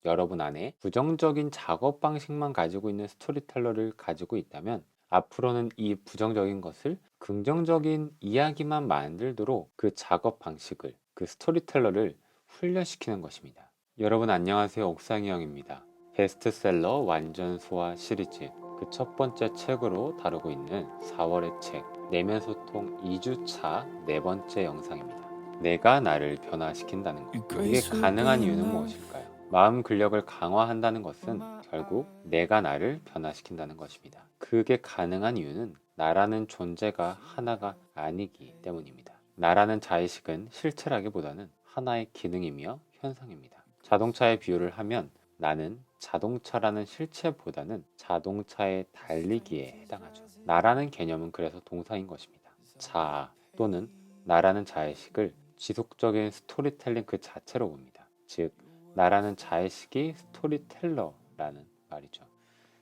여러분 안에 부정적인 작업 방식만 가지고 있는 스토리텔러를 가지고 있다면 앞으로는 이 부정적인 것을 긍정적인 이야기만 만들도록 그 작업 방식을, 그 스토리텔러를 훈련시키는 것입니다. 여러분 안녕하세요. 옥상이 형입니다. 베스트셀러 완전 소화 시리즈 그 첫 번째 책으로 다루고 있는 4월의 책 내면 소통 2주차 네 번째 영상입니다. 내가 나를 변화시킨다는 것. 이게 가능한 이유는 무엇일까요? 마음 근력을 강화한다는 것은 결국 내가 나를 변화시킨다는 것입니다. 그게 가능한 이유는 나라는 존재가 하나가 아니기 때문입니다. 나라는 자의식은 실체라기보다는 하나의 기능이며 현상입니다. 자동차의 비유를 하면 나는 자동차라는 실체보다는 자동차의 달리기에 해당하죠. 나라는 개념은 그래서 동사인 것입니다. 자 또는 나라는 자의식을 지속적인 스토리텔링 그 자체로 봅니다. 즉 나라는 자의식이 스토리텔러라는 말이죠.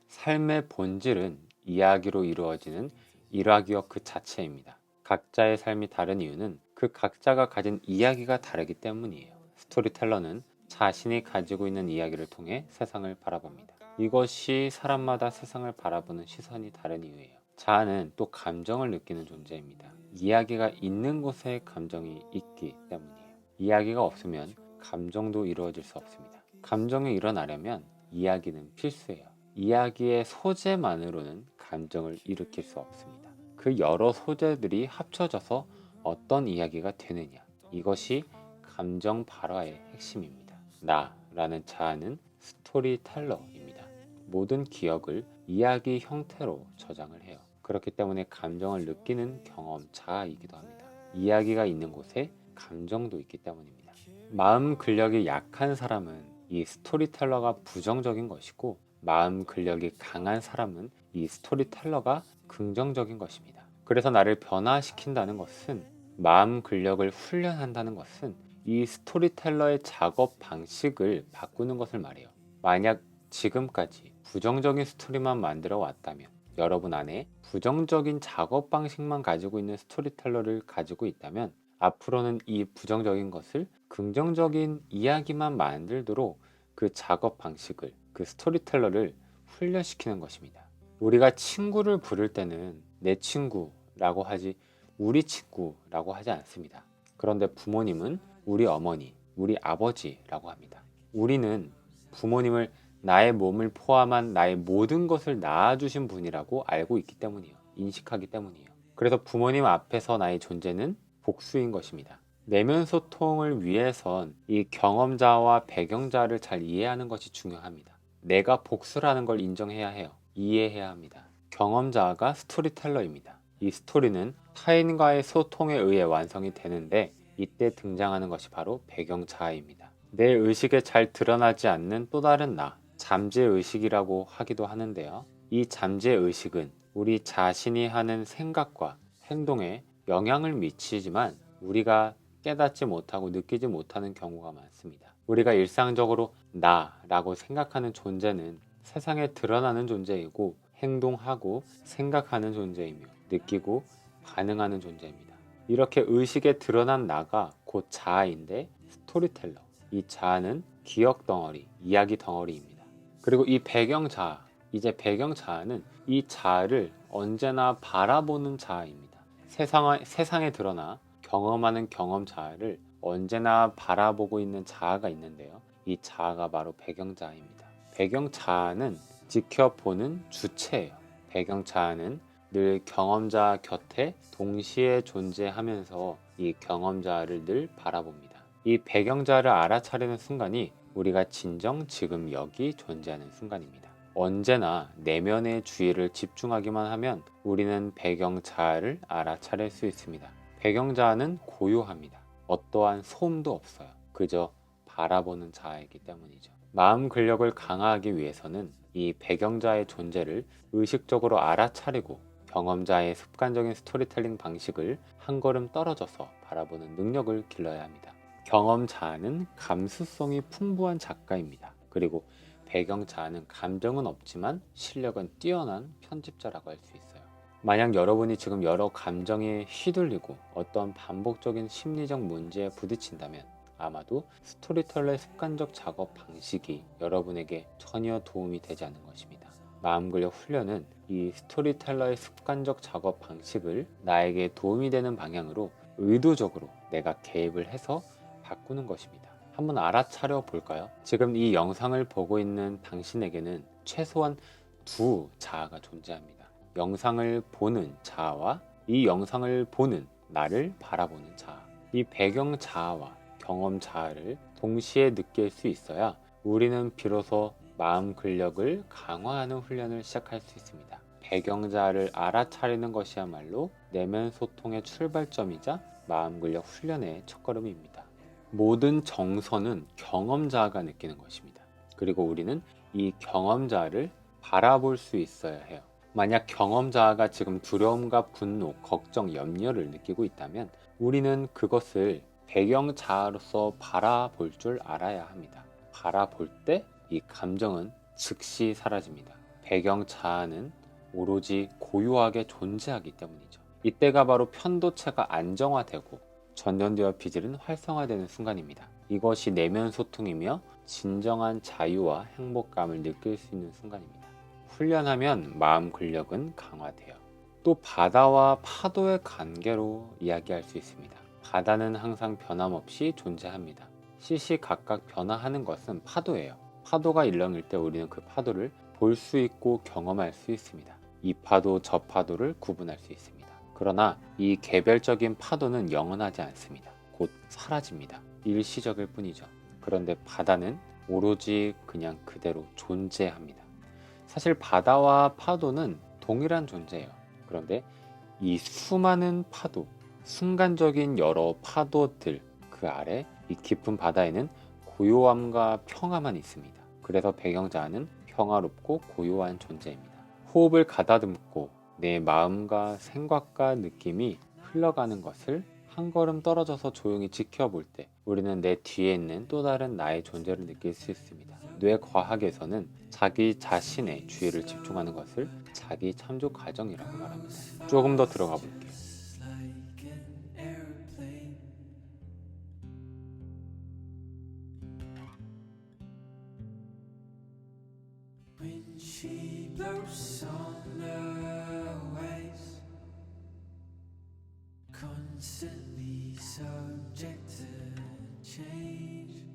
삶의 본질은 이야기로 이루어지는 일화기억 그 자체입니다. 각자의 삶이 다른 이유는 그 각자가 가진 이야기가 다르기 때문이에요. 스토리텔러는 자신이 가지고 있는 이야기를 통해 세상을 바라봅니다. 이것이 사람마다 세상을 바라보는 시선이 다른 이유예요. 자아는 또 감정을 느끼는 존재입니다. 이야기가 있는 곳에 감정이 있기 때문이에요. 이야기가 없으면 감정도 이루어질 수 없습니다. 감정이 일어나려면 이야기는 필수예요. 이야기의 소재만으로는 감정을 일으킬 수 없습니다. 그 여러 소재들이 합쳐져서 어떤 이야기가 되느냐, 이것이 감정 발화의 핵심입니다. 나라는 자아는 스토리텔러입니다. 모든 기억을 이야기 형태로 저장을 해요. 그렇기 때문에 감정을 느끼는 경험 자아이기도 합니다. 이야기가 있는 곳에 감정도 있기 때문입니다. 마음 근력이 약한 사람은 이 스토리텔러가 부정적인 것이고 마음 근력이 강한 사람은 이 스토리텔러가 긍정적인 것입니다. 그래서 나를 변화시킨다는 것은 마음 근력을 훈련한다는 것은 이 스토리텔러의 작업 방식을 바꾸는 것을 말해요. 만약 지금까지 부정적인 스토리만 만들어 왔다면 여러분 안에 부정적인 작업 방식만 가지고 있는 스토리텔러를 가지고 있다면 앞으로는 이 부정적인 것을 긍정적인 이야기만 만들도록 그 작업 방식을, 그 스토리텔러를 훈련시키는 것입니다. 우리가 친구를 부를 때는 내 친구라고 하지 우리 친구라고 하지 않습니다. 그런데 부모님은 우리 어머니, 우리 아버지라고 합니다. 우리는 부모님을 나의 몸을 포함한 나의 모든 것을 낳아주신 분이라고 알고 있기 때문이에요. 인식하기 때문이에요. 그래서 부모님 앞에서 나의 존재는 복수인 것입니다. 내면 소통을 위해선 이 경험자와 배경자를 잘 이해하는 것이 중요합니다. 내가 복수라는 걸 인정해야 해요. 이해해야 합니다. 경험자가 스토리텔러입니다. 이 스토리는 타인과의 소통에 의해 완성이 되는데 이때 등장하는 것이 바로 배경자아입니다. 내 의식에 잘 드러나지 않는 또 다른 나, 잠재의식이라고 하기도 하는데요. 이 잠재의식은 우리 자신이 하는 생각과 행동에 영향을 미치지만 우리가 깨닫지 못하고 느끼지 못하는 경우가 많습니다. 우리가 일상적으로 나라고 생각하는 존재는 세상에 드러나는 존재이고 행동하고 생각하는 존재이며 느끼고 반응하는 존재입니다. 이렇게 의식에 드러난 나가 곧 자아인데 스토리텔러, 이 자아는 기억 덩어리, 이야기 덩어리입니다. 그리고 이 배경 자아, 이제 배경 자아는 이 자아를 언제나 바라보는 자아입니다. 세상에 드러나 경험하는 경험 자아를 언제나 바라보고 있는 자아가 있는데요. 이 자아가 바로 배경 자아입니다. 배경 자아는 지켜보는 주체예요. 배경 자아는 늘 경험자 곁에 동시에 존재하면서 이 경험자를 늘 바라봅니다. 이 배경자를 알아차리는 순간이 우리가 진정 지금 여기 존재하는 순간입니다. 언제나 내면의 주의를 집중하기만 하면 우리는 배경자를 알아차릴 수 있습니다. 배경자는 고요합니다. 어떠한 소음도 없어요. 그저 바라보는 자이기 때문이죠. 마음 근력을 강화하기 위해서는 이 배경자의 존재를 의식적으로 알아차리고 경험자의 습관적인 스토리텔링 방식을 한 걸음 떨어져서 바라보는 능력을 길러야 합니다. 경험자는 감수성이 풍부한 작가입니다. 그리고 배경자는 감정은 없지만 실력은 뛰어난 편집자라고 할 수 있어요. 만약 여러분이 지금 여러 감정에 휘둘리고 어떤 반복적인 심리적 문제에 부딪힌다면 아마도 스토리텔러의 습관적 작업 방식이 여러분에게 전혀 도움이 되지 않는 것입니다. 마음근력 훈련은 이 스토리텔러의 습관적 작업 방식을 나에게 도움이 되는 방향으로 의도적으로 내가 개입을 해서 바꾸는 것입니다. 한번 알아차려 볼까요? 지금 이 영상을 보고 있는 당신에게는 최소한 두 자아가 존재합니다. 영상을 보는 자아와 이 영상을 보는 나를 바라보는 자아. 이 배경 자아와 경험 자아를 동시에 느낄 수 있어야 우리는 비로소 마음 근력을 강화하는 훈련을 시작할 수 있습니다. 배경 자아를 알아차리는 것이야말로 내면 소통의 출발점이자 마음 근력 훈련의 첫걸음입니다. 모든 정서는 경험 자아가 느끼는 것입니다. 그리고 우리는 이 경험 자아를 바라볼 수 있어야 해요. 만약 경험 자아가 지금 두려움과 분노, 걱정, 염려를 느끼고 있다면 우리는 그것을 배경 자아로서 바라볼 줄 알아야 합니다. 바라볼 때 이 감정은 즉시 사라집니다. 배경 자아는 오로지 고요하게 존재하기 때문이죠. 이때가 바로 편도체가 안정화되고 전전두엽 비질은 활성화되는 순간입니다. 이것이 내면 소통이며 진정한 자유와 행복감을 느낄 수 있는 순간입니다. 훈련하면 마음 근력은 강화돼요. 또 바다와 파도의 관계로 이야기할 수 있습니다. 바다는 항상 변함없이 존재합니다. 시시각각 변화하는 것은 파도예요. 파도가 일렁일 때 우리는 그 파도를 볼 수 있고 경험할 수 있습니다. 이 파도, 저 파도를 구분할 수 있습니다. 그러나 이 개별적인 파도는 영원하지 않습니다. 곧 사라집니다. 일시적일 뿐이죠. 그런데 바다는 오로지 그냥 그대로 존재합니다. 사실 바다와 파도는 동일한 존재예요. 그런데 이 수많은 파도, 순간적인 여러 파도들 그 아래 이 깊은 바다에는 고요함과 평화만 있습니다. 그래서 배경자아는 평화롭고 고요한 존재입니다. 호흡을 가다듬고 내 마음과 생각과 느낌이 흘러가는 것을 한 걸음 떨어져서 조용히 지켜볼 때 우리는 내 뒤에 있는 또 다른 나의 존재를 느낄 수 있습니다. 뇌과학에서는 자기 자신의 주의를 집중하는 것을 자기 참조 과정이라고 말합니다. 조금 더 들어가 볼게요. When she blows on the waves, constantly subject to change.